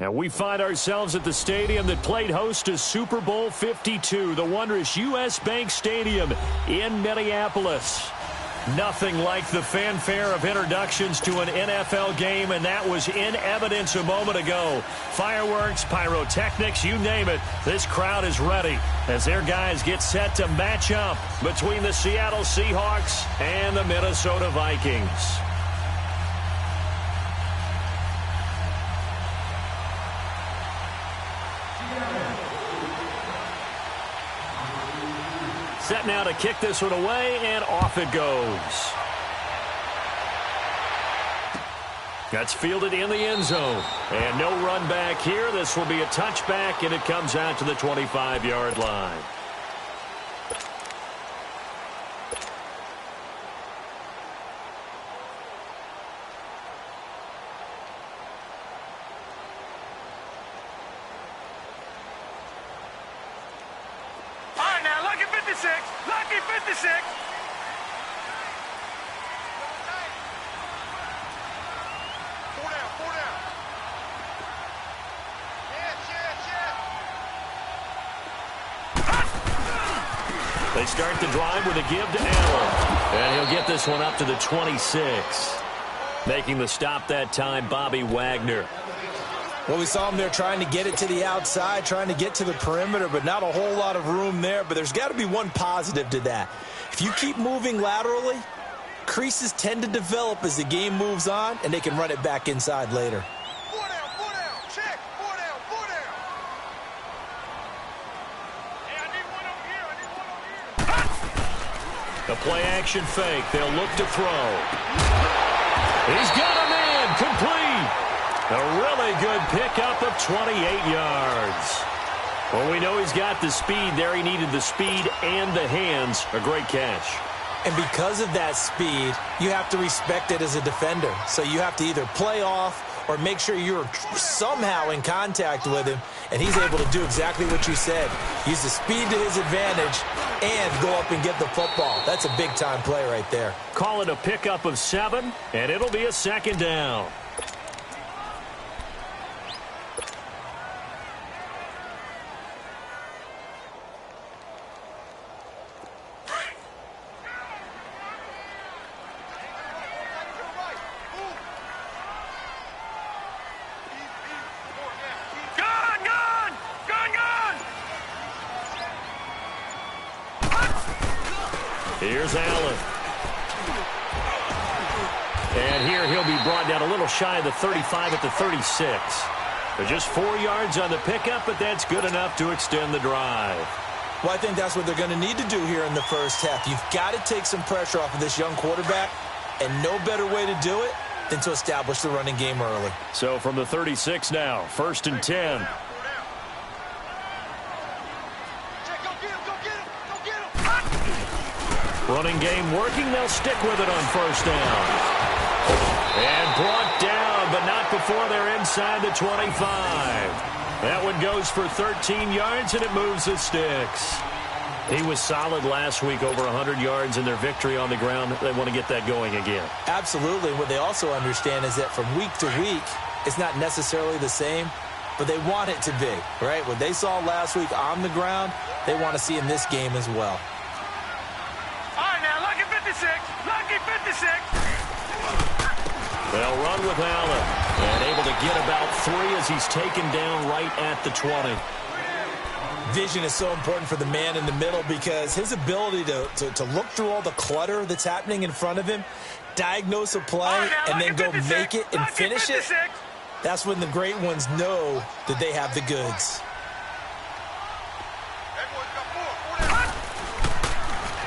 And we find ourselves at the stadium that played host to Super Bowl 52, the wondrous U.S. Bank Stadium in Minneapolis. Nothing like the fanfare of introductions to an NFL game, and that was in evidence a moment ago. Fireworks, pyrotechnics, you name it. This crowd is ready as their guys get set to match up between the Seattle Seahawks and the Minnesota Vikings. Set now to kick this one away, and off it goes. That's fielded in the end zone. And no run back here. This will be a touchback, and it comes out to the 25-yard line. Lucky 56. Four down. They start the drive with a give to Allen. And he'll get this one up to the 26. Making the stop that time, Bobby Wagner. Well, we saw him there trying to get it to the outside, trying to get to the perimeter, but not a whole lot of room there. But there's got to be one positive to that. If you keep moving laterally, creases tend to develop as the game moves on, and they can run it back inside later. Four down. Check. Four down. Hey, I need one over here. The play action fake. They'll look to throw. He's got a man complete. A really good pickup of 28 yards. Well, we know he's got the speed there. He needed the speed and the hands. A great catch. And because of that speed, you have to respect it as a defender. So you have to either play off or make sure you're somehow in contact with him, and he's able to do exactly what you said. Use the speed to his advantage and go up and get the football. That's a big-time play right there. Call it a pickup of 7, and it'll be a second down. Here's Allen. And here he'll be brought down a little shy of the 35 at the 36. They're just 4 yards on the pickup, but that's good enough to extend the drive. Well, I think that's what they're going to need to do here in the first half. You've got to take some pressure off of this young quarterback, and no better way to do it than to establish the running game early. So from the 36 now, 1st and 10. Running game working. They'll stick with it on 1st down. And brought down, but not before they're inside the 25. That one goes for 13 yards, and it moves the sticks. He was solid last week, over 100 yards in their victory on the ground. They want to get that going again. Absolutely. What they also understand is that from week to week, it's not necessarily the same, but they want it to be, right? What they saw last week on the ground, they want to see in this game as well. Lucky 56. They'll run with Allen. And able to get about 3 as he's taken down right at the 20. Vision is so important for the man in the middle because his ability to look through all the clutter that's happening in front of him, diagnose a play, and then go make it and finish it, that's when the great ones know that they have the goods.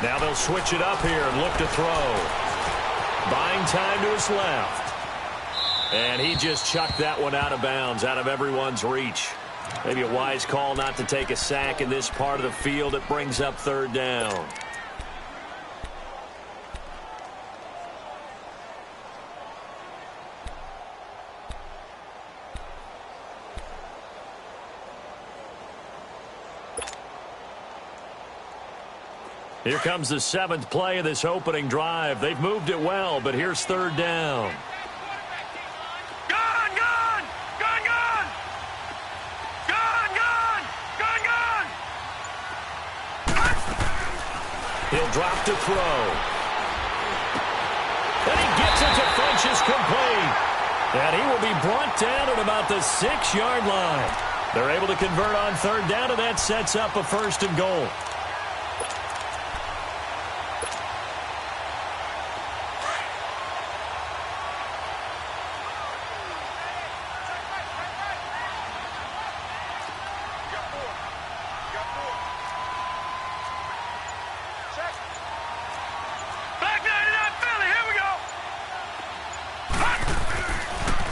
Now they'll switch it up here and look to throw. Buying time to his left. And he just chucked that one out of bounds, out of everyone's reach. Maybe a wise call not to take a sack in this part of the field. It brings up 3rd down. Here comes the 7th play of this opening drive. They've moved it well, but here's 3rd down. Gone! He'll drop to throw. And he gets it to Funchess complete. And he will be brought down at about the 6-yard line. They're able to convert on third down, and that sets up a first and goal.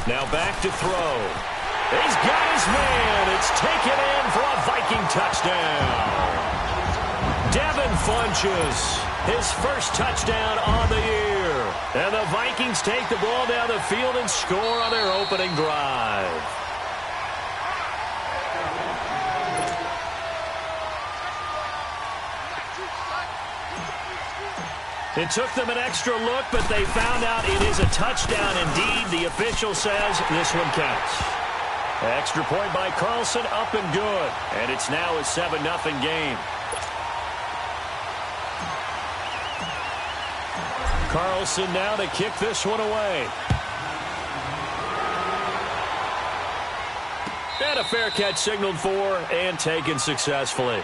Now back to throw. He's got his man. It's taken in for a Viking touchdown. Devin Funchess, his first touchdown on the year. And the Vikings take the ball down the field and score on their opening drive. It took them an extra look, but they found out it is a touchdown indeed. The official says this one counts. Extra point by Carlson, up and good. And it's now a 7-0 game. Carlson now to kick this one away. And a fair catch signaled for and taken successfully.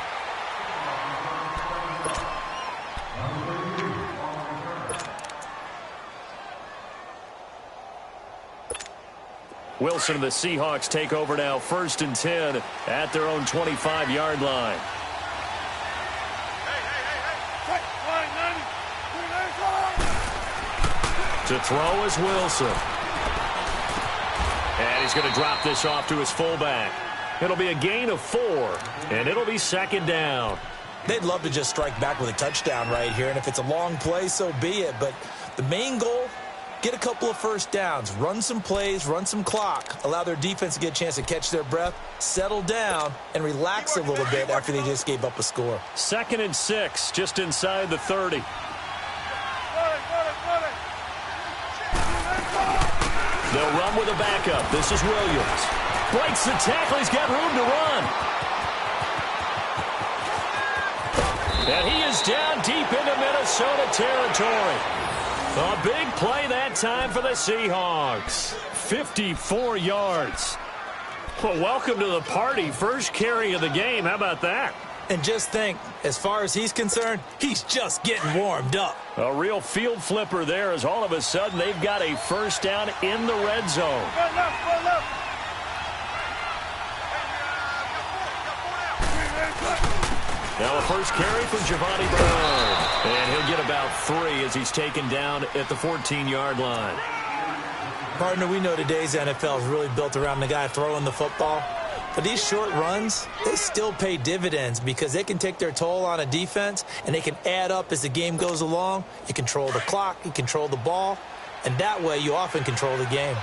Wilson and the Seahawks take over now, 1st and 10 at their own 25-yard line. To throw is Wilson. And he's going to drop this off to his fullback. It'll be a gain of 4, and it'll be 2nd down. They'd love to just strike back with a touchdown right here, and if it's a long play, so be it. But the main goal, get a couple of first downs, run some plays, run some clock, allow their defense to get a chance to catch their breath, settle down, and relax a little bit after they just gave up a score. 2nd and 6, just inside the 30. They'll run with a backup. This is Williams. Breaks the tackle. He's got room to run. And he is down deep into Minnesota territory. A big play that time for the Seahawks. 54 yards. Well, welcome to the party. First carry of the game. How about that? And just think, as far as he's concerned, he's just getting warmed up. A real field flipper there as all of a sudden they've got a first down in the red zone. Now a first carry for Giovanni Bernard. And he'll get about 3 as he's taken down at the 14-yard line. Partner, we know today's NFL is really built around the guy throwing the football. But these short runs, they still pay dividends because they can take their toll on a defense and they can add up as the game goes along. You control the clock, you control the ball, and that way you often control the game.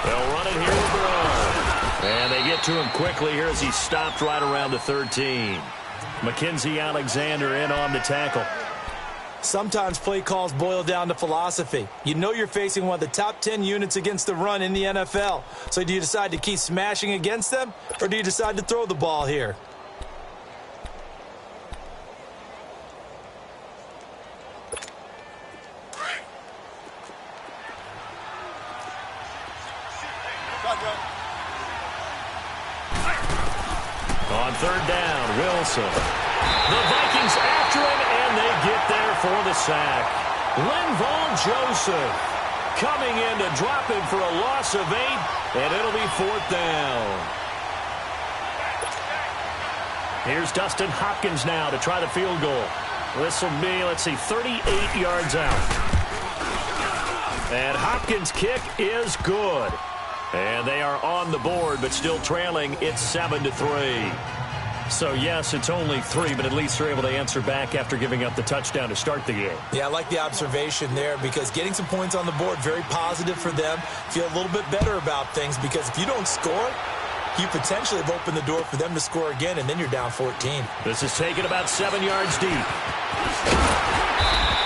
They'll run it here with Bernard. And they get to him quickly here as he stopped right around the 13. Mackenzie Alexander in on the tackle. Sometimes play calls boil down to philosophy. You know you're facing one of the top 10 units against the run in the NFL. So do you decide to keep smashing against them, or do you decide to throw the ball here? On third down, Wilson. The Vikings after him, and they get there for the sack. Linval Joseph coming in to drop him for a loss of 8, and it'll be 4th down. Here's Dustin Hopkins now to try the field goal. This will be, 38 yards out. And Hopkins' kick is good. And they are on the board, but still trailing. It's 7-3. So, yes, it's only 3, but at least they're able to answer back after giving up the touchdown to start the game. Yeah, I like the observation there because getting some points on the board, very positive for them. Feel a little bit better about things because if you don't score, you potentially have opened the door for them to score again, and then you're down 14. This is taken about 7 yards deep.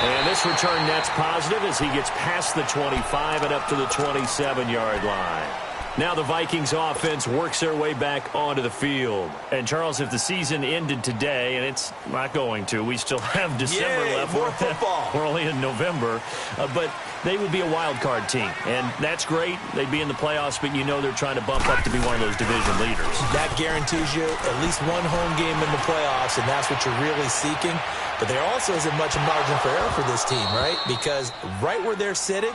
And this return net's positive as he gets past the 25 and up to the 27-yard line. Now the Vikings offense works their way back onto the field. And, Charles, if the season ended today, and it's not going to, we still have December left. More football. We're only in November. But they would be a wild card team. And that's great. They'd be in the playoffs, but you know they're trying to bump up to be one of those division leaders. That guarantees you at least one home game in the playoffs, and that's what you're really seeking. But there also isn't much margin for error for this team, right? Because right where they're sitting,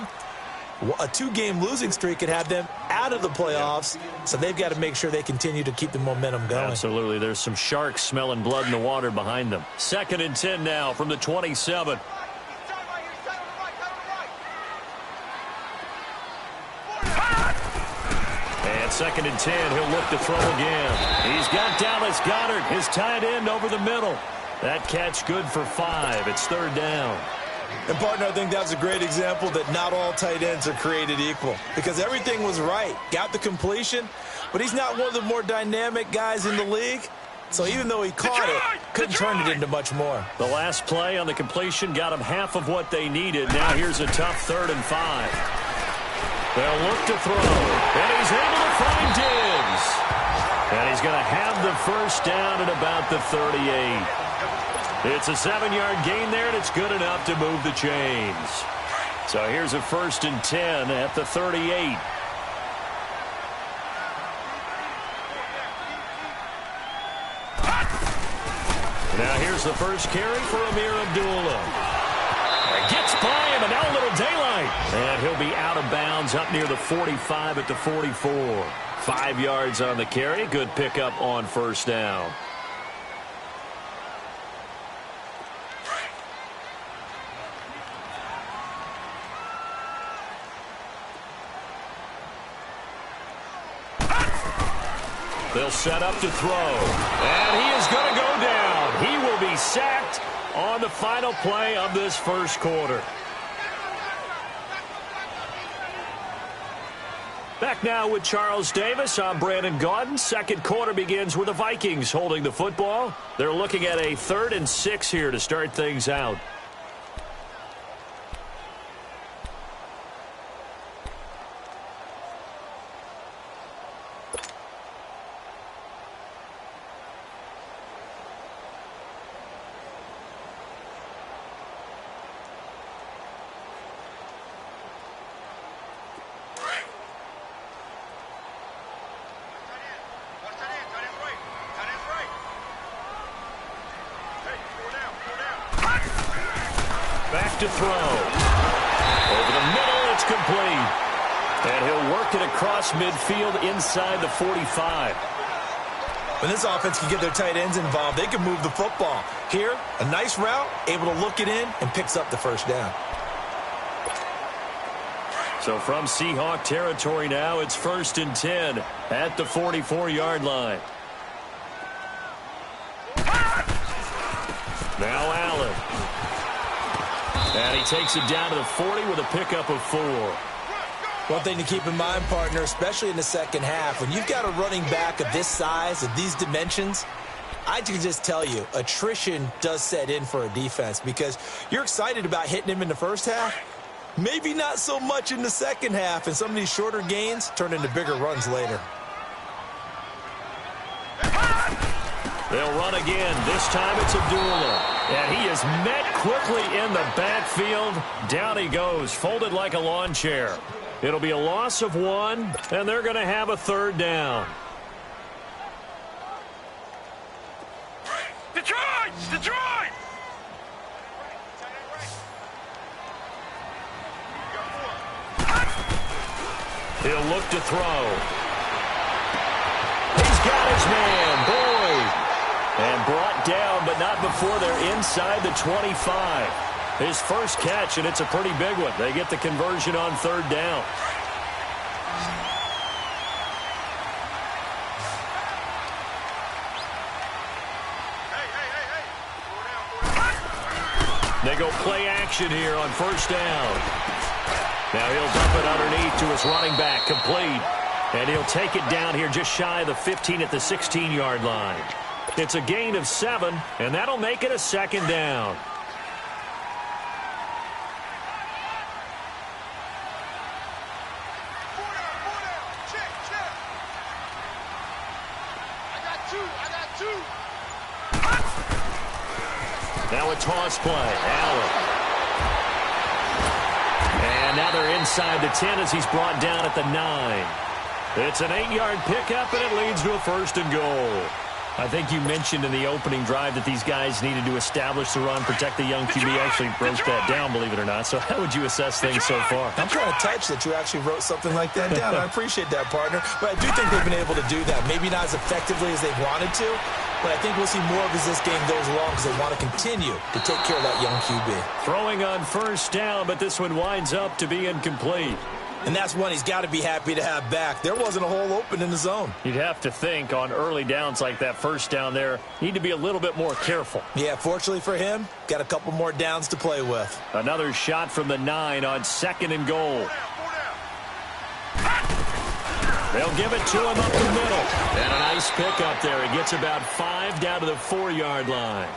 a 2-game losing streak could have them out of the playoffs, so they've got to make sure they continue to keep the momentum going. Absolutely. There's some sharks smelling blood in the water behind them. 2nd and 10 now from the 27. And 2nd and 10, he'll look to throw again. He's got Dallas Goedert, his tight end, over the middle. That catch good for 5. It's 3rd down. And, partner, I think that's a great example that not all tight ends are created equal, because everything was right. Got the completion, but he's not one of the more dynamic guys in the league. So even though he caught it, couldn't turn it into much more. The last play on the completion got him half of what they needed. Now here's a tough 3rd and 5. They'll look to throw, and he's able to find Diggs. And he's going to have the first down at about the 38. It's a 7-yard gain there, and it's good enough to move the chains. So here's a 1st and 10 at the 38. Now here's the first carry for Amir Abdullah. Gets by him, and now a little daylight. And he'll be out of bounds up near the 45 at the 44. 5 yards on the carry. Good pickup on 1st down. They'll set up to throw. And he is going to go down. He will be sacked on the final play of this first quarter. Back now with Charles Davis. I'm Brandon Gaudin. Second quarter begins with the Vikings holding the football. They're looking at a 3rd and 6 here to start things out. Back to throw. Over the middle, it's complete. And he'll work it across midfield inside the 45. When this offense can get their tight ends involved, they can move the football. Here, a nice route, able to look it in, and picks up the first down. So from Seahawk territory now, it's 1st and 10 at the 44-yard line. Now Allen. And he takes it down to the 40 with a pickup of 4. One thing to keep in mind, partner, especially in the second half, when you've got a running back of this size, of these dimensions, I can just tell you, attrition does set in for a defense because you're excited about hitting him in the first half. Maybe not so much in the second half, and some of these shorter gains turn into bigger runs later. They'll run again. This time it's Abdullah. And he is met quickly in the backfield. Down he goes, folded like a lawn chair. It'll be a loss of 1, and they're going to have a 3rd down. Detroit! Detroit! He'll look to throw. He's got his man, Boyd. And brought down, but not before they're inside the 25. His first catch, and it's a pretty big one. They get the conversion on 3rd down. They go play action here on 1st down. Now he'll dump it underneath to his running back, complete. And he'll take it down here just shy of the 15 at the 16-yard line. It's a gain of 7, and that'll make it a 2nd down. two. Now a toss play. Allen. And now they're inside the 10 as he's brought down at the 9. It's an 8-yard pickup, and it leads to a 1st and goal. I think you mentioned in the opening drive that these guys needed to establish the run, protect the young QB. Actually wrote that down, believe it or not. So how would you assess things so far? I'm kind of touched that you actually wrote something like that down. I appreciate that, partner. But I do think they've been able to do that. Maybe not as effectively as they wanted to, but I think we'll see more of as this game goes along because they want to continue to take care of that young QB. Throwing on 1st down, but this one winds up to be incomplete. And that's one he's got to be happy to have back. There wasn't a hole open in the zone. You'd have to think on early downs like that 1st down there, need to be a little bit more careful. Yeah, fortunately for him, got a couple more downs to play with. Another shot from the 9 on 2nd and goal. They'll give it to him up the middle. And a nice pickup there. He gets about 5 down to the 4-yard line.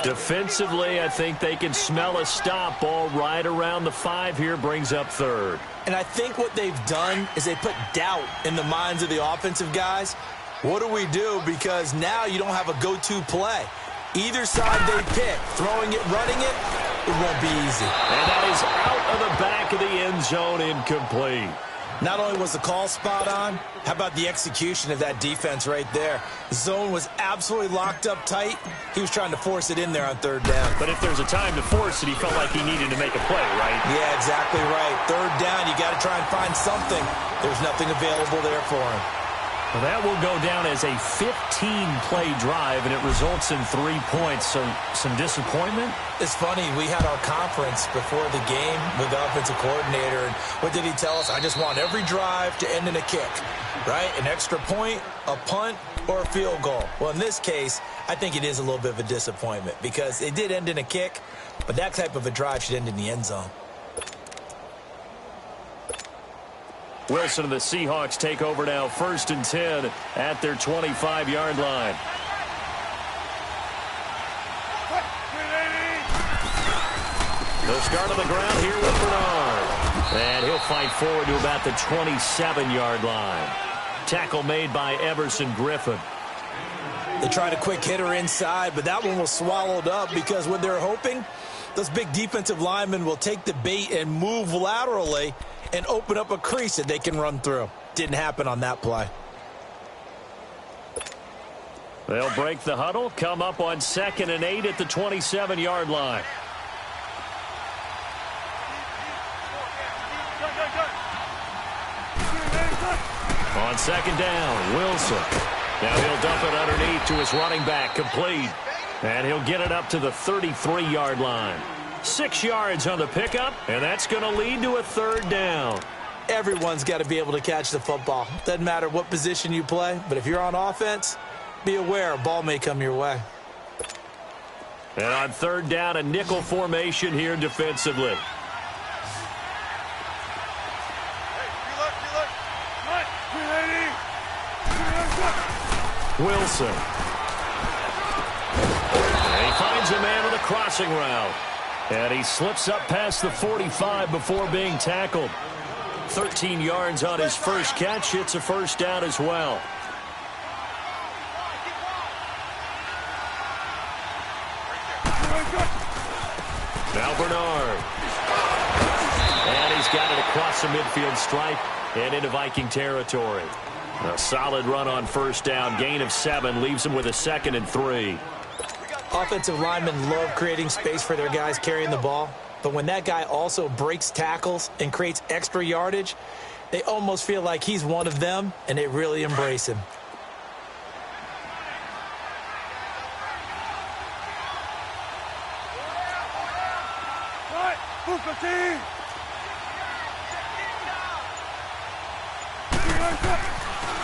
Defensively, I think they can smell a stop. Ball right around the 5 here, brings up 3rd. And I think what they've done is they put doubt in the minds of the offensive guys. What do we do? Because now you don't have a go-to play. Either side they pick, throwing it, running it, it won't be easy. And that is out of the back of the end zone, incomplete. Not only was the call spot on, how about the execution of that defense right there? The zone was absolutely locked up tight. He was trying to force it in there on 3rd down. But if there's a time to force it, he felt like he needed to make a play, right? Yeah, exactly right. 3rd down, you got to try and find something. There's nothing available there for him. Well, that will go down as a 15-play drive, and it results in 3 points. So some disappointment? It's funny, we had our conference before the game with the offensive coordinator, and what did he tell us? I just want every drive to end in a kick, right? An extra point, a punt, or a field goal. Well, in this case, I think it is a little bit of a disappointment because it did end in a kick, but that type of a drive should end in the end zone. Wilson and the Seahawks take over now, 1st and 10 at their 25-yard line. They'll start on the ground here with Bernard. And he'll fight forward to about the 27-yard line. Tackle made by Everson Griffin. They tried a quick hitter inside, but that one was swallowed up because what they're hoping, those big defensive linemen will take the bait and move laterally and open up a crease that they can run through. Didn't happen on that play. They'll break the huddle, come up on 2nd and 8 at the 27-yard line. On 2nd down, Wilson. Now he'll dump it underneath to his running back, complete. And he'll get it up to the 33-yard line. 6 yards on the pickup, and that's going to lead to a 3rd down. Everyone's got to be able to catch the football. Doesn't matter what position you play, but if you're on offense, be aware a ball may come your way. And on 3rd down, a nickel formation here defensively. Wilson. And he finds a man with a crossing route. And he slips up past the 45 before being tackled. 13 yards on his first catch. It's a 1st down as well. Now Bernard. And he's got it across the midfield stripe and into Viking territory. A solid run on 1st down. Gain of 7 leaves him with a 2nd and 3. Offensive linemen love creating space for their guys carrying the ball. But when that guy also breaks tackles and creates extra yardage, they almost feel like he's one of them, and they really embrace him.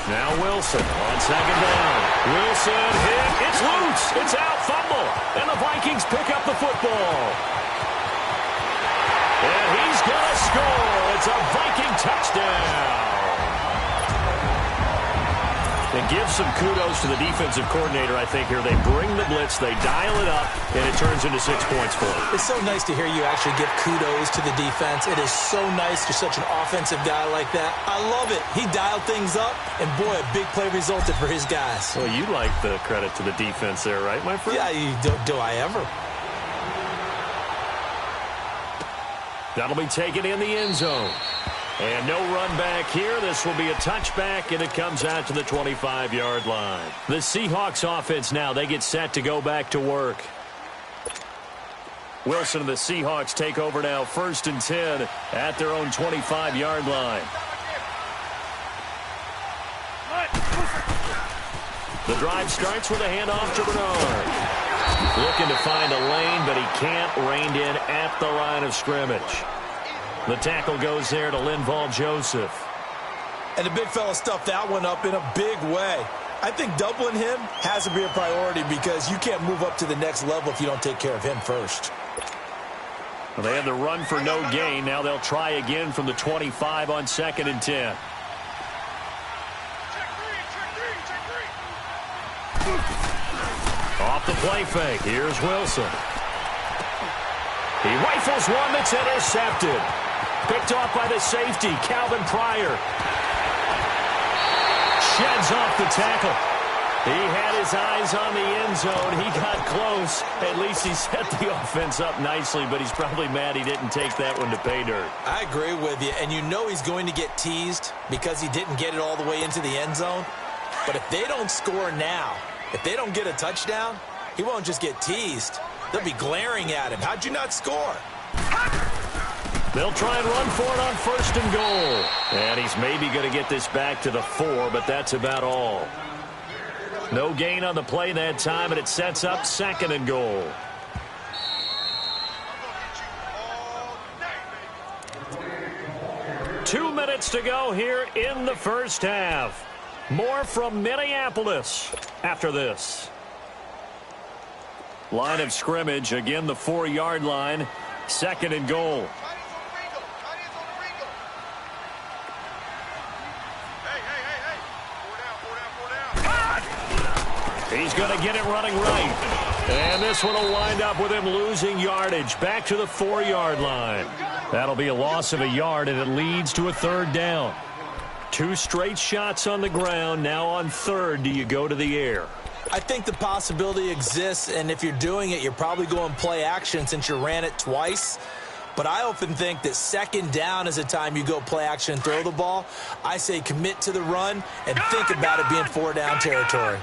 Now Wilson on 2nd down. Wilson hit. It's loose. It's out. Fumble. And the Vikings pick up the football. And he's going to score. It's a Viking touchdown. And give some kudos to the defensive coordinator, I think, here. They bring the blitz, they dial it up, and it turns into 6 points for them. It's so nice to hear you actually give kudos to the defense. It is so nice. You're such an offensive guy like that. I love it. He dialed things up, and boy, a big play resulted for his guys. Well, you like the credit to the defense there, right, my friend? Yeah, do I ever? That'll be taken in the end zone. And no run back here. This will be a touchback, and it comes out to the 25-yard line. The Seahawks offense now, they get set to go back to work. Wilson and the Seahawks take over now, 1st and 10 at their own 25-yard line. The drive starts with a handoff to Bernard. Looking to find a lane, but he can't. Reined in at the line of scrimmage. The tackle goes there to Linval Joseph. And the big fella stuffed that one up in a big way. I think doubling him has to be a priority because you can't move up to the next level if you don't take care of him first. Well, they had the run for no gain. Now they'll try again from the 25 on 2nd and 10. Off the play fake. Here's Wilson. He rifles one that's intercepted. Picked off by the safety, Calvin Pryor. Sheds off the tackle. He had his eyes on the end zone. He got close. At least he set the offense up nicely, but he's probably mad he didn't take that one to pay dirt. I agree with you, and you know he's going to get teased because he didn't get it all the way into the end zone. But if they don't score now, if they don't get a touchdown, he won't just get teased. They'll be glaring at him. How'd you not score? They'll try and run for it on 1st and goal. And he's maybe going to get this back to the 4, but that's about all. No gain on the play that time, and it sets up 2nd and goal. Two minutes to go here in the first half. More from Minneapolis after this. Line of scrimmage, again the 4-yard line, 2nd and goal. He's going to get it running right. And this one will wind up with him losing yardage back to the 4-yard line. That'll be a loss of a yard, and it leads to a 3rd down. 2 straight shots on the ground. Now on 3rd, do you go to the air? I think the possibility exists, and if you're doing it, you're probably going play action since you ran it twice. But I often think that 2nd down is the time you go play action and throw the ball. I say commit to the run and think about it being 4-down territory.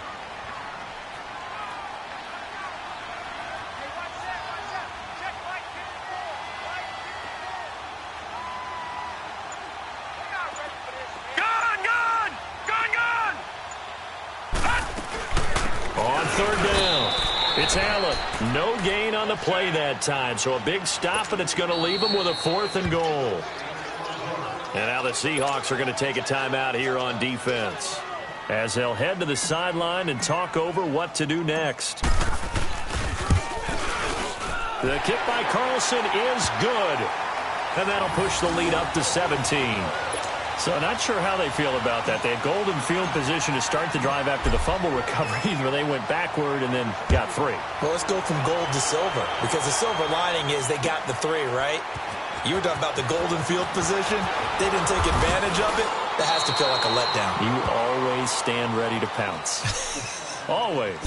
It's Allen. No gain on the play that time, so a big stop, and it's going to leave him with a 4th and goal. And now the Seahawks are going to take a timeout here on defense as they'll head to the sideline and talk over what to do next. The kick by Carlson is good, and that'll push the lead up to 17. So not sure how they feel about that. They had golden field position to start the drive after the fumble recovery, where they went backward and then got 3. Well, let's go from gold to silver, because the silver lining is they got the 3, right? You were talking about the golden field position. They didn't take advantage of it. That has to feel like a letdown. You always stand ready to pounce. Always.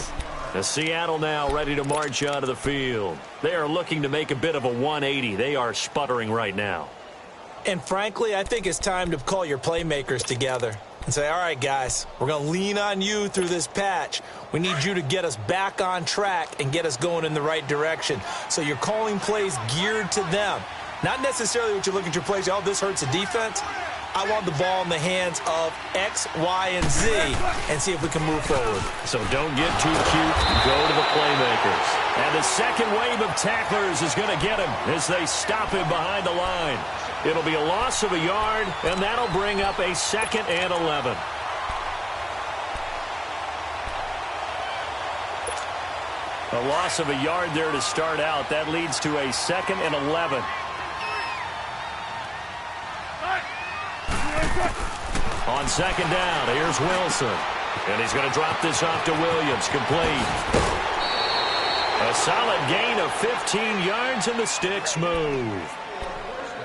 The Seattle now ready to march onto the field. They are looking to make a bit of a 180. They are sputtering right now. And frankly, I think it's time to call your playmakers together and say, all right, guys, we're going to lean on you through this patch. We need you to get us back on track and get us going in the right direction. So you're calling plays geared to them. Not necessarily what you look at your plays, oh, this hurts the defense. I want the ball in the hands of X, Y, and Z and see if we can move forward. So don't get too cute. Go to the playmakers. And the second wave of tacklers is going to get him as they stop him behind the line. It'll be a loss of a yard, and that'll bring up a 2nd and 11. A loss of a yard there to start out. That leads to a 2nd and 11. On 2nd down, here's Wilson. And he's going to drop this off to Williams. Complete. A solid gain of 15 yards, and the sticks move.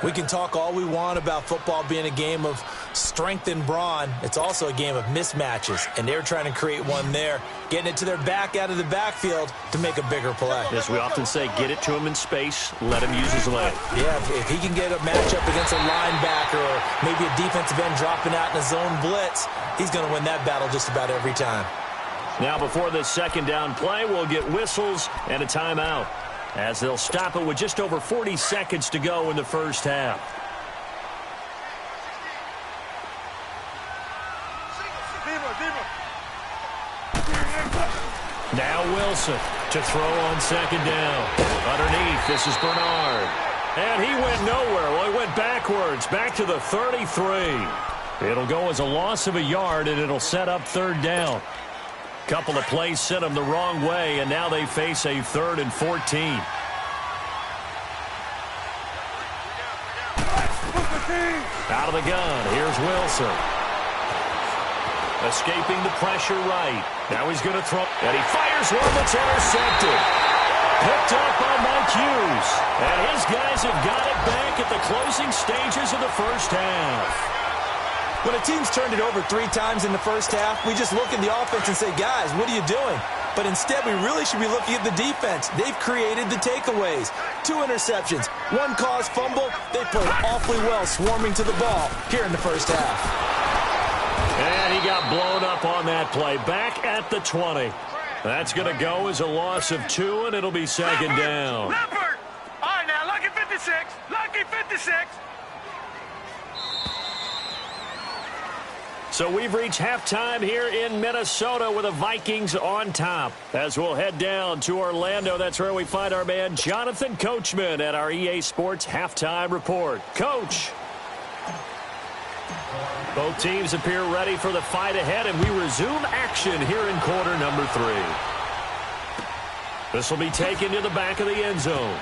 We can talk all we want about football being a game of strength and brawn. It's also a game of mismatches, and they're trying to create one there, getting it to their back out of the backfield to make a bigger play. As we often say, get it to him in space, let him use his leg. Yeah, if he can get a matchup against a linebacker or maybe a defensive end dropping out in a zone blitz, he's going to win that battle just about every time. Now before this second down play, we'll get whistles and a timeout, as they'll stop it with just over 40 seconds to go in the first half. Now Wilson to throw on second down. Underneath, this is Bernard. And he went nowhere. Well, he went backwards, back to the 33. It'll go as a loss of a yard, and it'll set up third down. Couple of plays sent them the wrong way, and now they face a 3rd and 14. Out of the gun, here's Wilson. Escaping the pressure right. Now he's going to throw, and he fires one that's intercepted. Picked up by Mike Hughes. And his guys have got it back at the closing stages of the first half. When a team's turned it over 3 times in the first half, we just look at the offense and say, guys, what are you doing? But instead, we really should be looking at the defense. They've created the takeaways. 2 interceptions, 1 caused fumble. They played awfully well swarming to the ball here in the first half. And he got blown up on that play. Back at the 20. That's going to go as a loss of 2, and it'll be second down. Leopard! All right, now, lucky 56. Lucky 56. So we've reached halftime here in Minnesota with the Vikings on top. As we'll head down to Orlando, that's where we find our man Jonathan Coachman at our EA Sports Halftime Report. Coach. Both teams appear ready for the fight ahead, and we resume action here in quarter number 3. This will be taken to the back of the end zone.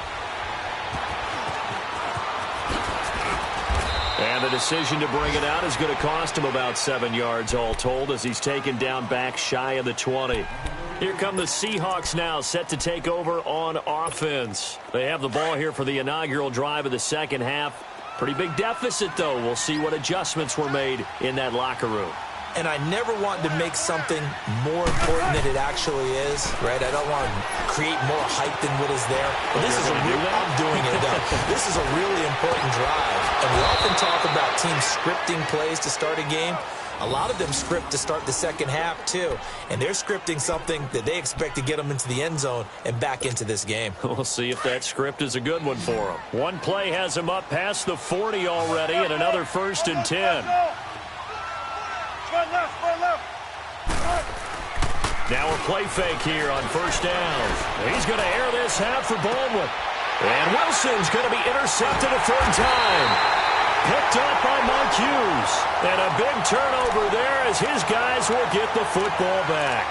And the decision to bring it out is going to cost him about 7 yards all told, as he's taken down back shy of the 20. Here come the Seahawks now, set to take over on offense. They have the ball here for the inaugural drive of the second half. Pretty big deficit, though. We'll see what adjustments were made in that locker room. And I never want to make something more important than it actually is, right? I don't want to create more hype than what is there. But this is a real, I'm doing it, though. This is a really important drive. And we often talk about teams scripting plays to start a game. A lot of them script to start the second half, too. And they're scripting something that they expect to get them into the end zone and back into this game. We'll see if that script is a good one for them. One play has them up past the 40 already, and another 1st and 10. Now a play fake here on first down. He's going to air this out for Baldwin. And Wilson's going to be intercepted a 3rd time. Picked up by Mike Hughes. And a big turnover there as his guys will get the football back.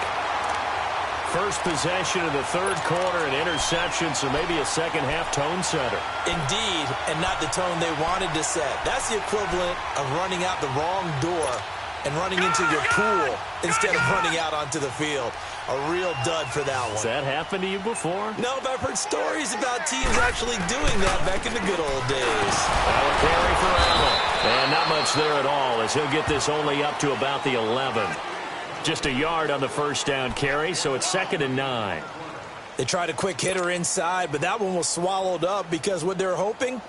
First possession of the 3rd quarter, an interception, so maybe a second-half tone setter. Indeed, and not the tone they wanted to set. That's the equivalent of running out the wrong door and running into your pool instead of running out onto the field. A real dud for that one. Has that happened to you before? No, but I've heard stories about teams actually doing that back in the good old days. Now a carry for Allen. And not much there at all, as he'll get this only up to about the 11. Just a yard on the first down carry, so it's 2nd and 9. They tried a quick hitter inside, but that one was swallowed up because what they're hoping,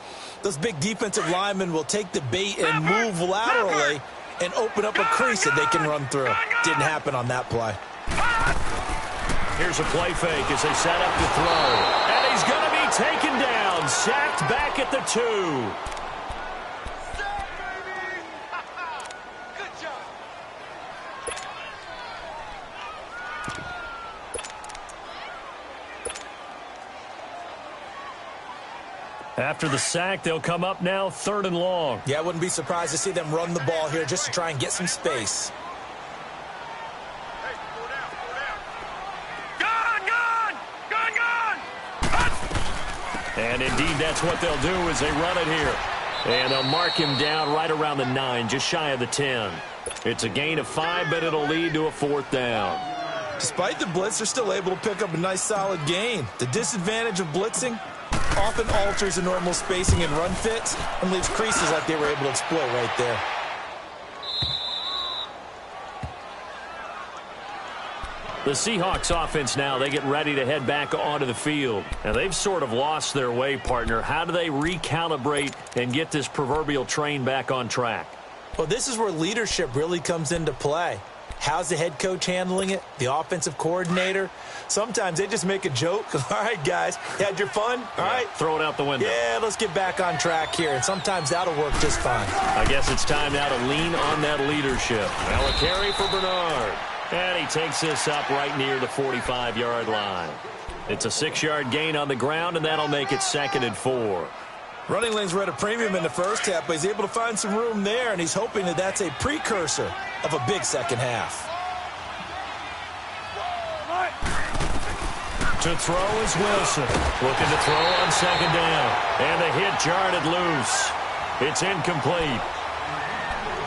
those big defensive linemen will take the bait and move laterally and open up a crease that they can run through. Didn't happen on that play. Here's a play fake as they set up to throw. And he's going to be taken down, sacked back at the 2. Good job. After the sack, they'll come up now 3rd and long. Yeah, I wouldn't be surprised to see them run the ball here just to try and get some space. Hey, go down. Gun! And indeed, that's what they'll do as they run it here. And they'll mark him down right around the 9, just shy of the 10. It's a gain of 5, but it'll lead to a 4th down. Despite the blitz, they're still able to pick up a nice solid gain. The disadvantage of blitzing often alters the normal spacing and run fits and leaves creases like they were able to exploit right there. The Seahawks offense now, they get ready to head back onto the field. And they've sort of lost their way, partner. How do they recalibrate and get this proverbial train back on track? Well, this is where leadership really comes into play. How's the head coach handling it? The offensive coordinator? Sometimes they just make a joke. All right, guys, you had your fun? All right. Throw it out the window. Yeah, let's get back on track here. And sometimes that'll work just fine. I guess it's time now to lean on that leadership. Now a carry for Bernard. And he takes this up right near the 45-yard line. It's a 6-yard gain on the ground, and that'll make it 2nd and 4. Running lanes were at a premium in the first half, but he's able to find some room there, and he's hoping that that's a precursor of a big second half. To throw is Wilson. Looking to throw on 2nd down. And the hit jarred it loose. It's incomplete.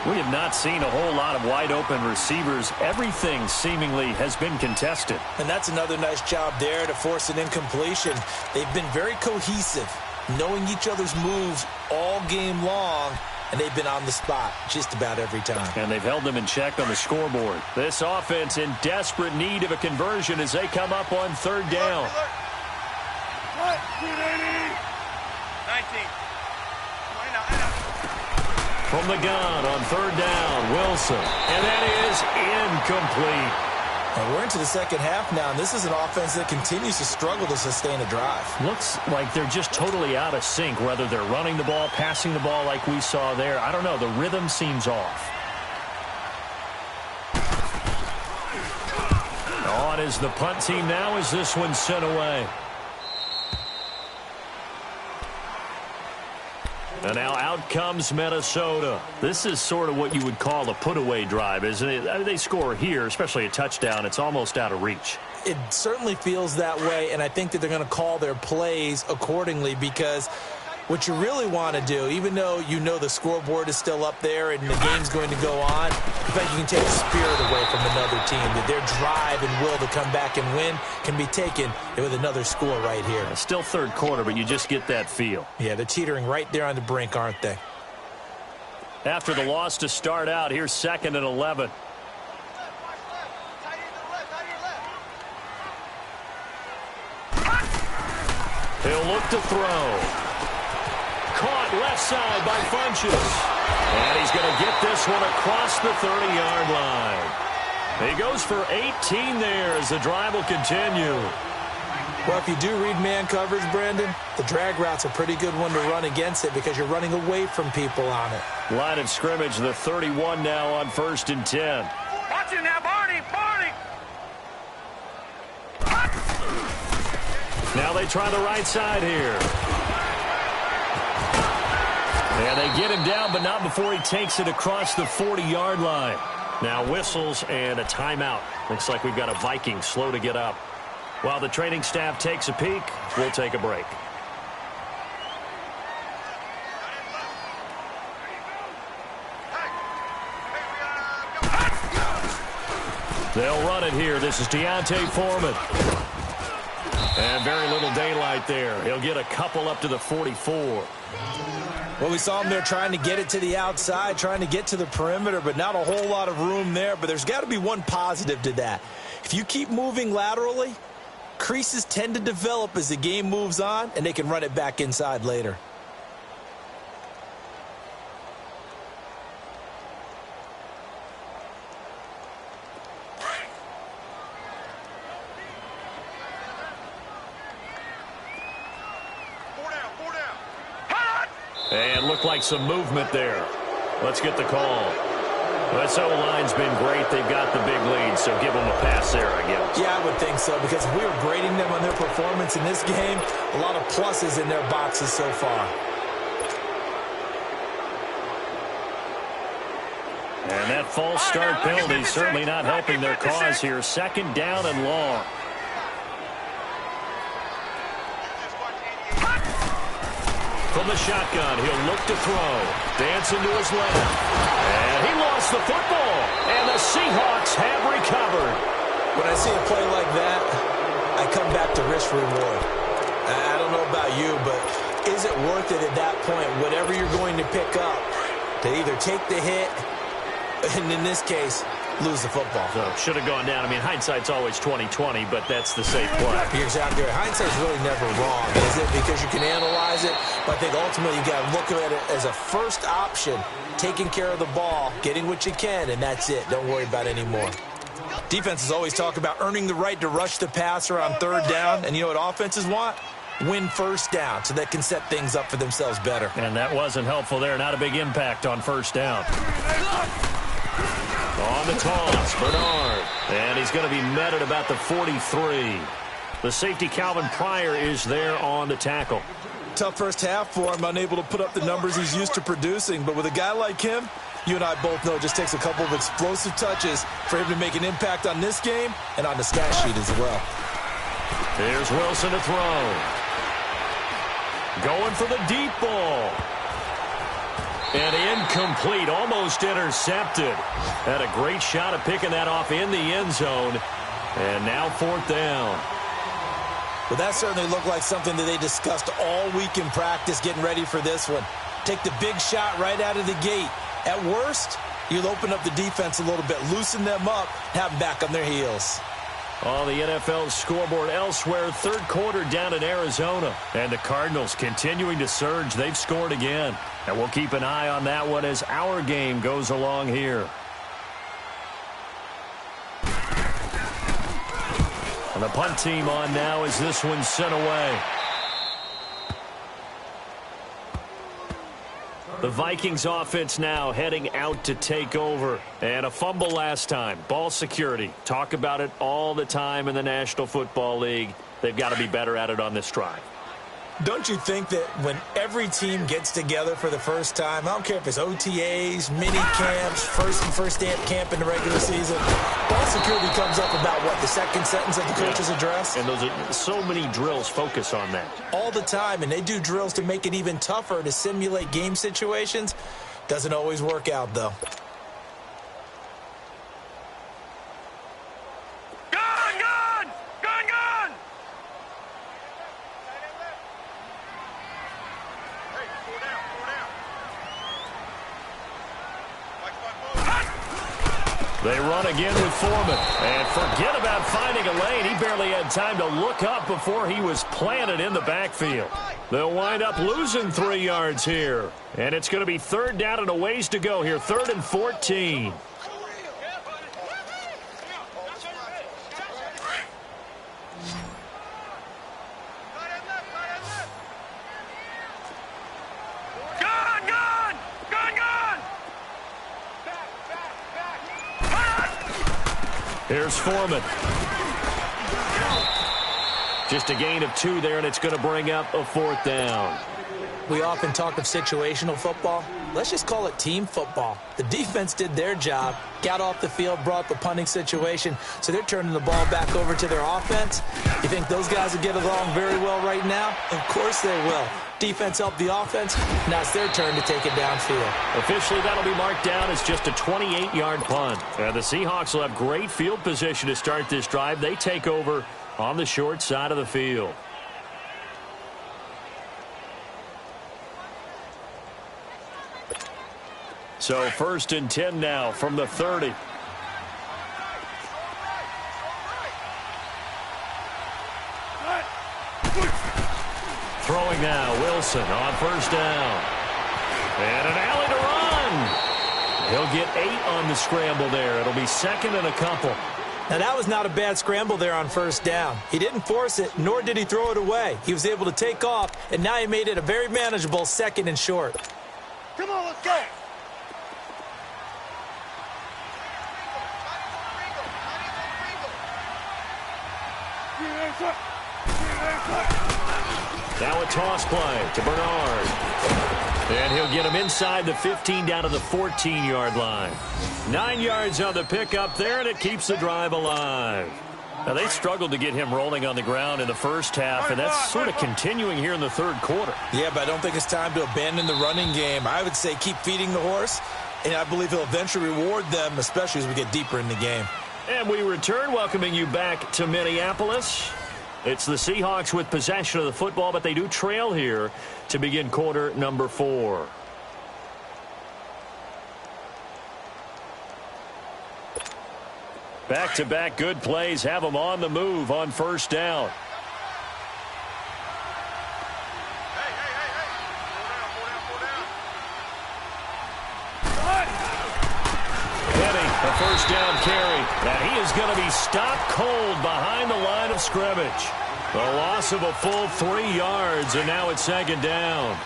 We have not seen a whole lot of wide-open receivers. Everything seemingly has been contested. And that's another nice job there to force an incompletion. They've been very cohesive, knowing each other's moves all game long, and they've been on the spot just about every time. And they've held them in check on the scoreboard. This offense in desperate need of a conversion as they come up on 3rd down. 19. From the gun on 3rd down, Wilson. And that is incomplete. And we're into the second half now, and this is an offense that continues to struggle to sustain a drive. Looks like they're just totally out of sync, whether they're running the ball, passing the ball like we saw there. I don't know. The rhythm seems off. On is the punt team now as this one's sent away. And now out comes Minnesota. This is sort of what you would call a put-away drive, isn't it? I mean, they score here, especially a touchdown. It's almost out of reach. It certainly feels that way, and I think that they're going to call their plays accordingly because what you really want to do, even though you know the scoreboard is still up there and the game's going to go on, in fact, you can take the spirit away from another team. That their drive and will to come back and win can be taken with another score right here. Still 3rd quarter, but you just get that feel. Yeah, they're teetering right there on the brink, aren't they? After the loss to start out, here's 2nd and 11. He'll look to throw. Caught left side by Funches. And he's going to get this one across the 30-yard line. He goes for 18 there as the drive will continue. Well, if you do read man coverage, Brandon, the drag route's a pretty good one to run against it because you're running away from people on it. Line of scrimmage, the 31 now on 1st and 10. Watch it now, Barney! Barney! Now they try the right side here. And they get him down, but not before he takes it across the 40-yard line. Now whistles and a timeout. Looks like we've got a Viking slow to get up. While the training staff takes a peek, we'll take a break. They'll run it here. This is Deontay Foreman. And very little daylight there. He'll get a couple up to the 44. Well, we saw him there trying to get it to the outside, trying to get to the perimeter, but not a whole lot of room there. But there's got to be one positive to that. If you keep moving laterally, creases tend to develop as the game moves on, and they can run it back inside later. And looked like some movement there. Let's get the call. This O-line's been great. They've got the big lead, so give them a pass there, I guess. Yeah, I would think so, because if we were grading them on their performance in this game, a lot of pluses in their boxes so far. And that false start penalty certainly not helping their cause here. 2nd down and long. From the shotgun. He'll look to throw. Dancing to his left. And he lost the football. And the Seahawks have recovered. When I see a play like that, I come back to risk reward. I don't know about you, but is it worth it at that point, whatever you're going to pick up, to either take the hit, and in this case, lose the football? So should have gone down. I mean, hindsight's always 20/20, but that's the safe play. You're exactly right. Hindsight's really never wrong, is it? Because you can analyze it, but I think ultimately you got to look at it as a first option, taking care of the ball, getting what you can, and that's it. Don't worry about it anymore. Defenses always talk about earning the right to rush the passer on third down, and you know what offenses want? Win first down so they can set things up for themselves better. And that wasn't helpful there. Not a big impact on first down. On the toss, Bernard. And he's going to be met at about the 43. The safety, Calvin Pryor, is there on the tackle. Tough first half for him, unable to put up the numbers he's used to producing. But with a guy like him, you and I both know it just takes a couple of explosive touches for him to make an impact on this game and on the stat sheet as well. Here's Wilson to throw. Going for the deep ball. And incomplete, almost intercepted. Had a great shot at picking that off in the end zone. And now fourth down. Well, that certainly looked like something that they discussed all week in practice getting ready for this one. Take the big shot right out of the gate. At worst, you'll open up the defense a little bit, loosen them up, have them back on their heels. On the NFL scoreboard elsewhere, third quarter down in Arizona. And the Cardinals continuing to surge. They've scored again. And we'll keep an eye on that one as our game goes along here. And the punt team on now as this one's sent away. The Vikings offense now heading out to take over. And a fumble last time. Ball security. Talk about it all the time in the National Football League. They've got to be better at it on this drive. Don't you think that when every team gets together for the first time, I don't care if it's OTAs, mini camps, first day of camp in the regular season, ball security comes up about, what, the second sentence of the coach's address? And those are so many drills focus on that. All the time, and they do drills to make it even tougher to simulate game situations. Doesn't always work out, though. They run again with Foreman. And forget about finding a lane. He barely had time to look up before he was planted in the backfield. They'll wind up losing 3 yards here. And it's going to be third down and a ways to go here. 3rd and 14. Here's Foreman. Just a gain of 2 there, and it's going to bring up a 4th down. We often talk of situational football. Let's just call it team football. The defense did their job, got off the field, brought the punting situation, so they're turning the ball back over to their offense. You think those guys will get along very well right now? Of course they will. Defense helped the offense. Now it's their turn to take it downfield. Officially, that'll be marked down as just a 28-yard punt. The Seahawks will have great field position to start this drive. They take over on the short side of the field. So 1st and 10 now from the 30. Throwing now, Wilson on 1st down. And an alley to run. He'll get 8 on the scramble there. It'll be 2nd and a couple. Now, that was not a bad scramble there on 1st down. He didn't force it, nor did he throw it away. He was able to take off, and now he made it a very manageable 2nd and short. Come on, let's go. Now a toss play to Bernard. And he'll get him inside the 15 down to the 14-yard line. 9 yards on the pickup there, and it keeps the drive alive. Now, they struggled to get him rolling on the ground in the first half, and that's sort of continuing here in the third quarter. Yeah, but I don't think it's time to abandon the running game. I would say keep feeding the horse, and I believe he'll eventually reward them, especially as we get deeper in the game. And we return, welcoming you back to Minneapolis. It's the Seahawks with possession of the football, but they do trail here to begin quarter number 4. Back-to-back good plays have them on the move on first down. Getting a first down carry. And he is going to be stopped cold behind the line of scrimmage. A loss of a full 3 yards, and now it's second down.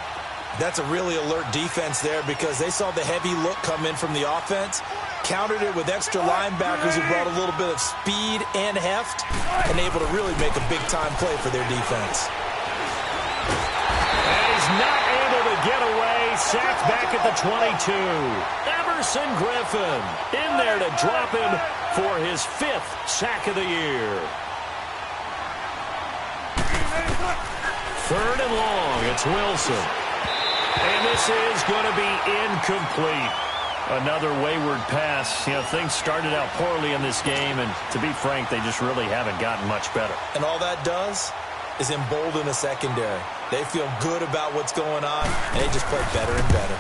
That's a really alert defense there because they saw the heavy look come in from the offense, countered it with extra linebackers who brought a little bit of speed and heft, and able to really make a big-time play for their defense. And he's not able to get away. Sacked back at the 22. Emerson Griffin in there to drop him for his 5th sack of the year. 3rd and long. It's Wilson. And this is going to be incomplete. Another wayward pass. You know, things started out poorly in this game, and to be frank, they just really haven't gotten much better. And all that does is embolden the secondary. They feel good about what's going on, and they just play better and better.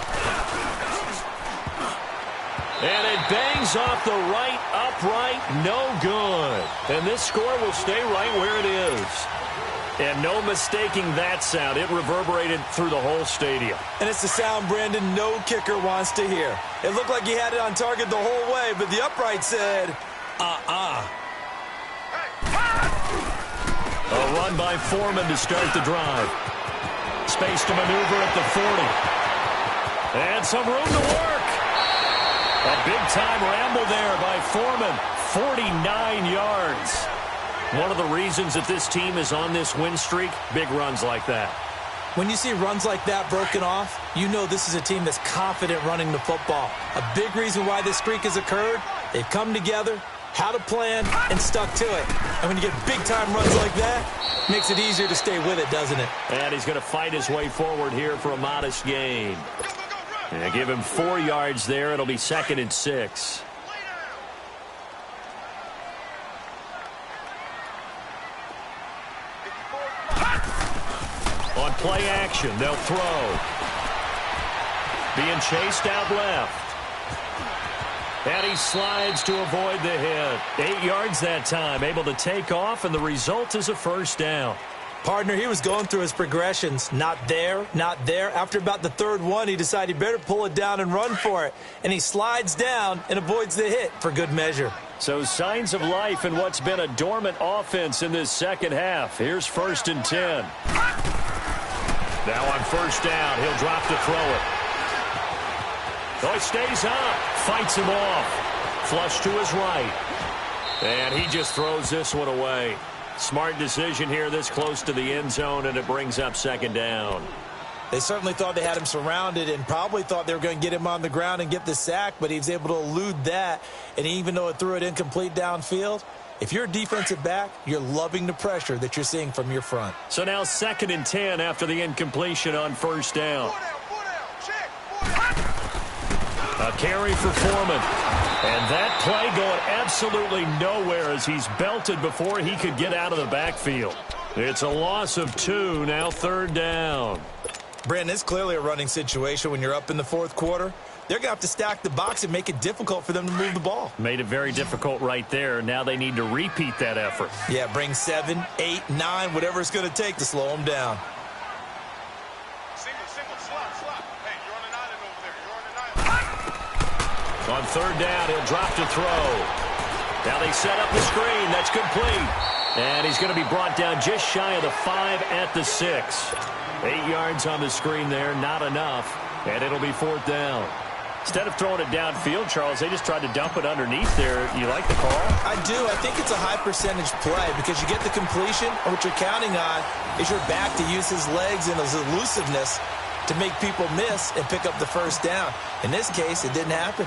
And it bangs off the right upright. No good. And this score will stay right where it is. And no mistaking that sound. It reverberated through the whole stadium. And it's the sound, Brandon, no kicker wants to hear. It looked like he had it on target the whole way, but the upright said, A run by Foreman to start the drive. Space to maneuver at the 40. And some room to work. A big-time ramble there by Foreman. 49 yards. One of the reasons that this team is on this win streak, big runs like that. When you see runs like that broken off, you know this is a team that's confident running the football. A big reason why this streak has occurred, they've come together, had a plan, and stuck to it. And when you get big-time runs like that, it makes it easier to stay with it, doesn't it? And he's going to fight his way forward here for a modest gain. And give him 4 yards there. It'll be 2nd and 6. On play action, they'll throw. Being chased out left. And he slides to avoid the hit. 8 yards that time, able to take off, and the result is a first down. Partner, he was going through his progressions. Not there, not there. After about the 3rd one, he decided he better pull it down and run for it. And he slides down and avoids the hit for good measure. So signs of life in what's been a dormant offense in this second half. Here's 1st and 10. Now on first down, he'll drop to throw it. Oh, he stays up, fights him off. Flush to his right. And he just throws this one away. Smart decision here this close to the end zone, and it brings up 2nd down. They certainly thought they had him surrounded and probably thought they were going to get him on the ground and get the sack, but he was able to elude that. And even though it threw it incomplete downfield, if you're a defensive back, you're loving the pressure that you're seeing from your front. So now 2nd and 10 after the incompletion on first down. A carry for Foreman. And that play going absolutely nowhere as he's belted before he could get out of the backfield. It's a loss of 2, now 3rd down. Brandon, it's clearly a running situation when you're up in the 4th quarter. They're going to have to stack the box and make it difficult for them to move the ball. Made it very difficult right there. Now they need to repeat that effort. Yeah, bring 7, 8, 9, whatever it's going to take to slow them down. Single, slot. Hey, you're on an island over there. You're on an island. On 3rd down, he'll drop to throw. Now they set up the screen. That's complete. And he's going to be brought down just shy of the 5 at the 6. 8 yards on the screen there, not enough. And it'll be 4th down. Instead of throwing it downfield, Charles, they just tried to dump it underneath there. You like the call? I do. I think it's a high percentage play because you get the completion, and what you're counting on is your back to use his legs and his elusiveness to make people miss and pick up the first down. In this case, it didn't happen.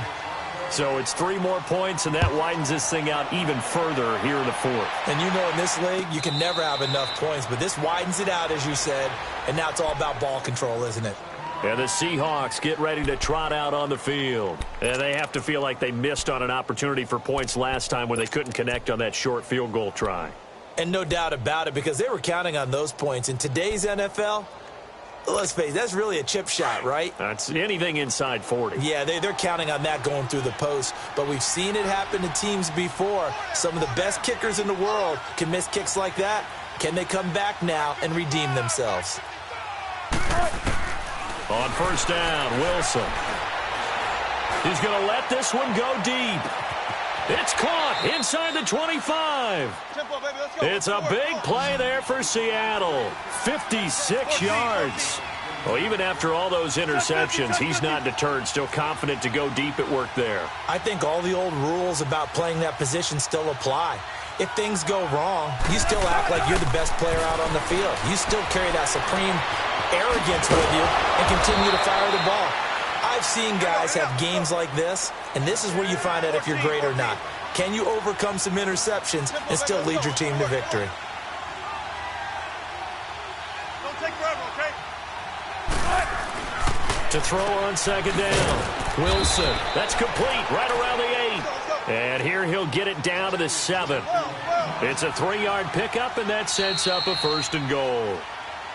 So it's 3 more points, and that widens this thing out even further here in the fourth. And you know in this league, you can never have enough points, but this widens it out, as you said, and now it's all about ball control, isn't it? And the Seahawks get ready to trot out on the field. And they have to feel like they missed on an opportunity for points last time when they couldn't connect on that short field goal try. And no doubt about it, because they were counting on those points. In today's NFL, let's face it, that's really a chip shot, right? That's anything inside 40. Yeah, they're counting on that going through the post. But we've seen it happen to teams before. Some of the best kickers in the world can miss kicks like that. Can they come back now and redeem themselves? On first down, Wilson. He's going to let this one go deep. It's caught inside the 25. It's a big play there for Seattle. 56 yards. Well, even after all those interceptions, he's not deterred, still confident to go deep at work there. I think all the old rules about playing that position still apply. If things go wrong, you still act like you're the best player out on the field. You still carry that supreme arrogance with you and continue to fire the ball. I've seen guys have games like this, and this is where you find out if you're great or not. Can you overcome some interceptions and still lead your team to victory? Don't take forever, okay? To throw on second down. Wilson. That's complete right around the 8. And here he'll get it down to the 7. It's a 3-yard pickup, and that sets up a first and goal.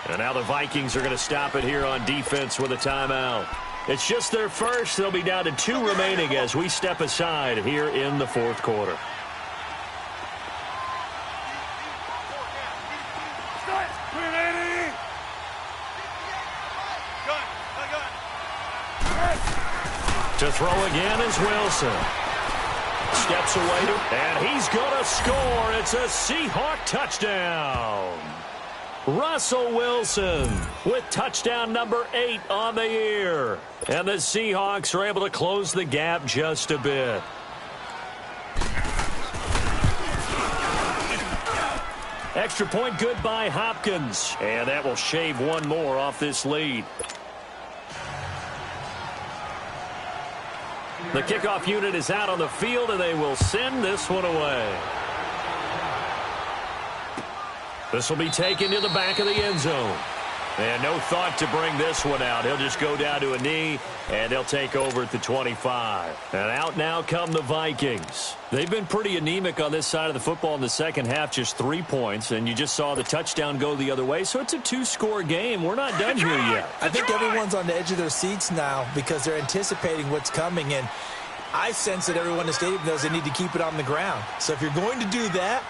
And now the Vikings are going to stop it here on defense with a timeout. It's just their first. They'll be down to 2 remaining as we step aside here in the fourth quarter. To throw again is Wilson. Steps away, and he's going to score. It's a Seahawk touchdown. Russell Wilson with touchdown number 8 on the year. And the Seahawks are able to close the gap just a bit. Extra point good by Hopkins. And that will shave 1 more off this lead. The kickoff unit is out on the field, and they will send this one away. This will be taken to the back of the end zone. And no thought to bring this one out. He'll just go down to a knee, and they'll take over at the 25. And out now come the Vikings. They've been pretty anemic on this side of the football in the second half, just 3 points, and you just saw the touchdown go the other way. So it's a 2-score game. We're not done here yet. I think everyone's on the edge of their seats now because they're anticipating what's coming, and I sense that everyone in the stadium knows they need to keep it on the ground. So if you're going to do that,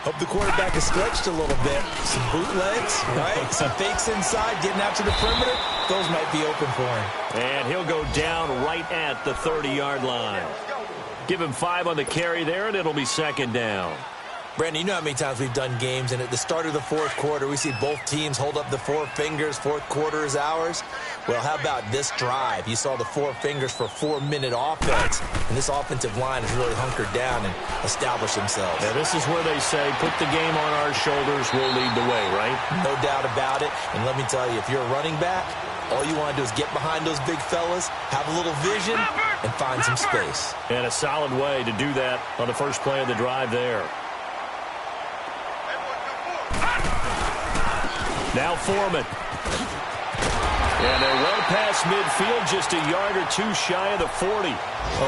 hope the quarterback is stretched a little bit. Some bootlegs, right? Some fakes inside, getting out to the perimeter. Those might be open for him. And he'll go down right at the 30-yard line. Give him 5 on the carry there, and it'll be second down. Brandon, you know how many times we've done games, and at the start of the fourth quarter, we see both teams hold up the 4 fingers. Fourth quarter is ours. Well, how about this drive? You saw the 4 fingers for 4-minute offense, and this offensive line has really hunkered down and established themselves. Now, this is where they say, put the game on our shoulders, we'll lead the way, right? No doubt about it. And let me tell you, if you're a running back, all you want to do is get behind those big fellas, have a little vision, and find some space. And a solid way to do that on the first play of the drive there. Now Foreman. And they're well past midfield, just a yard or 2 shy of the 40.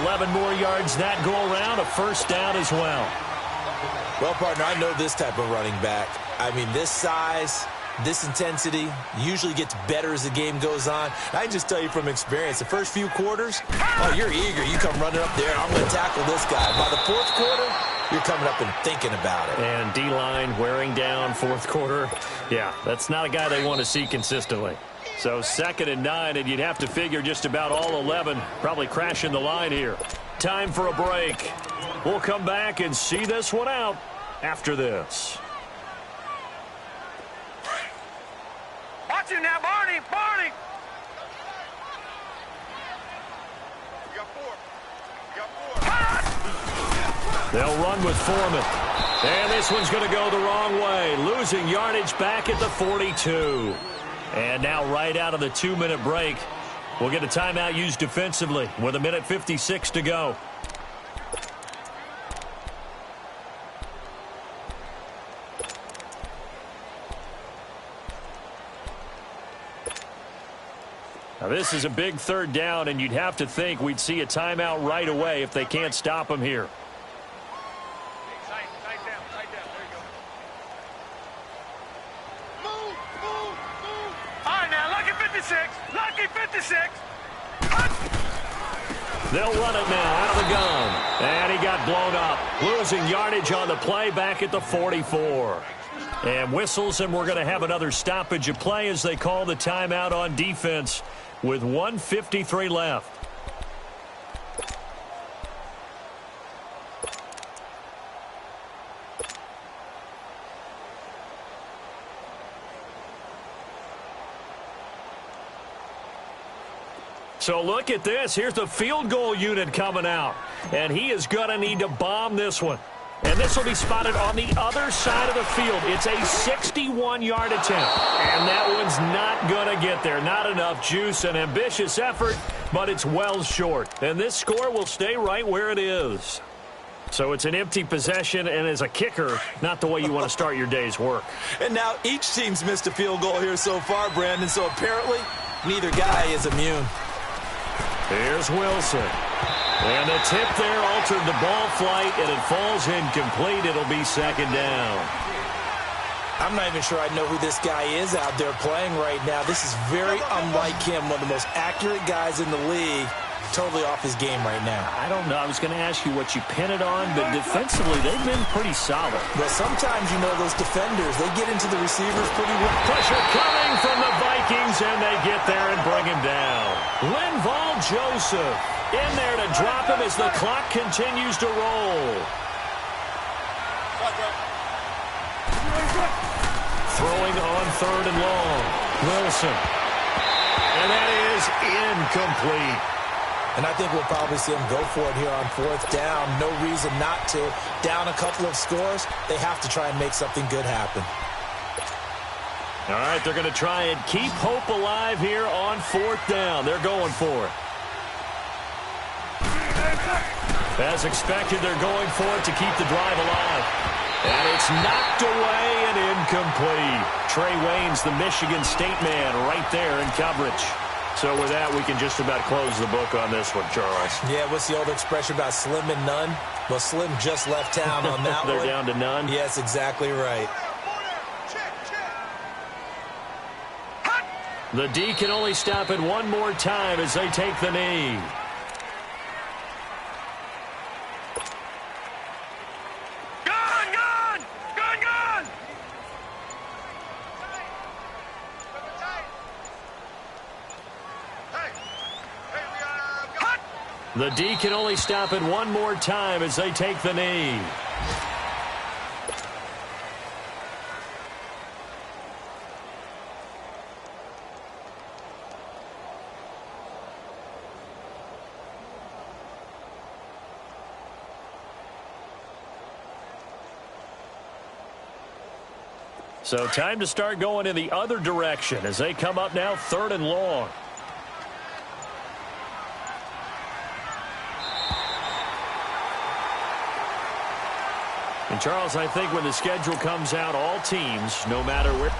11 more yards that go around, a first down as well. Well, partner, I know this type of running back. I mean, this size, this intensity usually gets better as the game goes on. I can just tell you from experience, the first few quarters, oh, you're eager. You come running up there, I'm going to tackle this guy. By the fourth quarter, you're coming up and thinking about it. And D-line wearing down fourth quarter. Yeah, that's not a guy they want to see consistently. So 2nd and 9, and you'd have to figure just about all 11 probably crashing the line here. Time for a break. We'll come back and see this one out after this. Watch him now, Barney! Barney! You got 4. You got 4. They'll run with Foreman. And this one's going to go the wrong way. Losing yardage back at the 42. And now right out of the 2-minute break, we'll get a timeout used defensively with 1:56 to go. This is a big third down, and you'd have to think we'd see a timeout right away if they can't stop him here. Tight down. There you go. Move. All right, now, lucky 56. They'll run it now out of the gun. And he got blown up. Losing yardage on the play back at the 44. And whistles, and we're going to have another stoppage of play as they call the timeout on defense with 1:53 left. So look at this. Here's the field goal unit coming out. And he is going to need to bomb this one. And this will be spotted on the other side of the field. It's a 61-yard attempt. And that one's not going to get there. Not enough juice, an ambitious effort, but it's well short. And this score will stay right where it is. So it's an empty possession, and as a kicker, not the way you want to start your day's work. And now each team's missed a field goal here so far, Brandon, so apparently neither guy is immune. Here's Wilson. And the tip there altered the ball flight, and it falls incomplete. It'll be second down. I'm not even sure I know who this guy is out there playing right now. This is very unlike him, one of the most accurate guys in the league. Totally off his game right now. I don't know. I was going to ask you what you pin it on, but defensively, they've been pretty solid. Well, sometimes, you know, those defenders, they get into the receivers pretty well. Pressure coming from the Vikings, and they get there and bring him down. Linval Joseph in there to drop him as the clock continues to roll. Throwing on third and long. Wilson. And that is incomplete. And I think we'll probably see him go for it here on fourth down. No reason not to. Down a couple of scores, they have to try and make something good happen. All right, they're going to try and keep hope alive here on fourth down. They're going for it. As expected, they're going for it to keep the drive alive. And it's knocked away and incomplete. Trey Waynes, the Michigan State man, right there in coverage. So with that, we can just about close the book on this one, Charles. Yeah, what's the old expression about slim and none? Well, Slim just left town on that They're one. down to none? Yes, exactly right. The D can only stop it one more time as they take the knee. The D can only stop it one more time as they take the knee. So time to start going in the other direction as they come up now third and long. And Charles, I think when the schedule comes out, all teams, no matter where.